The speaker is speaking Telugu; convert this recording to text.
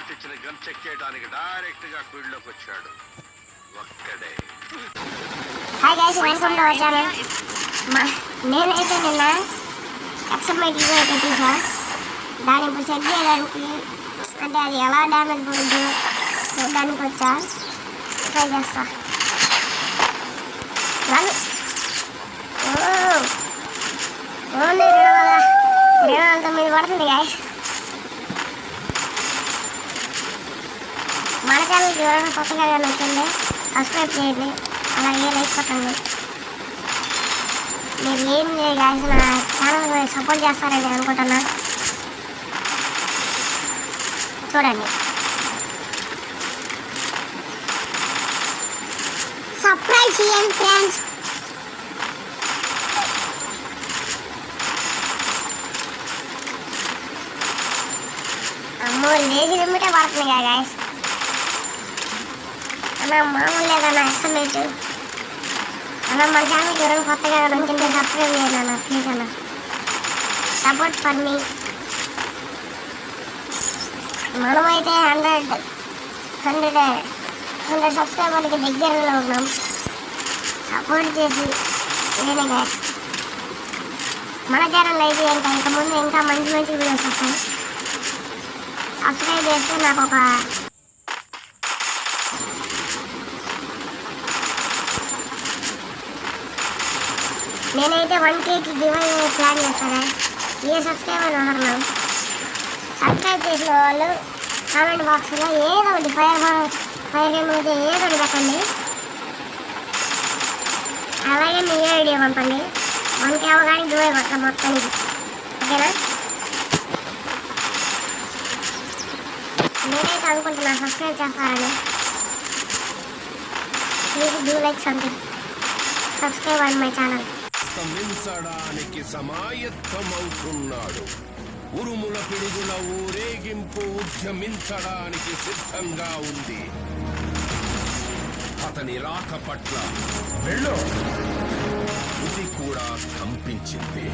నేర్పించిన గన్ చెక్ చేయడానికి డైరెక్ట్ గా ఫీల్డ్ లోకి వచ్చాడు ఒక్కడే. Hi guys, welcome to our channel. నేనైతే నిన్న ఎక్స్పెరిమెంట్ అయితే తీసా. దాన్ని ఇప్పుడు చెక్ చేయడానికి, అంటే అది ఎలా డ్యామేజ్ పోయిందో చూడడానికి వచ్చా. ట్రై చేస్తా. 209 పడుతుంది గైస్. మన ఛానల్కి ఎవరైనా కొత్తగా నచ్చింది సబ్స్క్రైబ్ చేయండి, అలాగే లైక్ కొట్టండి. మీరు ఏం లేదు గైస్, నా ఛానల్ సపోర్ట్ చేస్తారని అనుకుంటున్నా. చూడండి, సబ్స్క్రైబ్ చేయండి ఫ్రెండ్స్. అమ్మో, లేజీ లిమిటే పడుతుంది కదా గైస్. అన్న మామూలు లేదన్న ఎక్సలెంట్ అన్న. మన ఛానల్కి ఎవరైనా కొత్తగా నచ్చింటే సబ్స్క్రైబ్ చేయండి అన్న, ప్లీజ్ అన్న. Support for me. మనమైతే 100 సబ్స్క్రైబర్లకి దగ్గరలో ఉన్నాం. సపోర్ట్ చేసి చేయండి గైస్. మన ఛానల్ అయితే ఇంకా ముందు ఇంకా మంచి వీడియోస్ వస్తాయి. సబ్స్క్రైబ్ చేస్తే నాకు ఒక నేనైతే 1Kకి గివ్ ప్లాన్ చేస్తాను. ఏ సబ్స్క్రైబర్ వదలను. సబ్స్క్రైబ్ చేసిన వాళ్ళు కామెంట్ బాక్స్లో ఏదో ఒకటి ఫైర్ గేమ్ అయితే ఏదో ఒకటి పెట్టండి. అలాగే మీ ఐడియా పంపండి. 1K అవగానే గివ్ కొడతాం మొత్తానికి, ఓకేనా? నేనైతే అనుకుంటున్నా సబ్స్క్రైబ్ చేస్తారని. Please do like something, subscribe on my channel. మించడానికి సమాయత్తమవుతున్నాడు. ఉరుముల పిడుగుల ఊరేగింపు ఉద్యమించడానికి సిద్ధంగా ఉంది. అతని రాక పట్ల వెళ్ళు ఇది కూడా కంపించింది.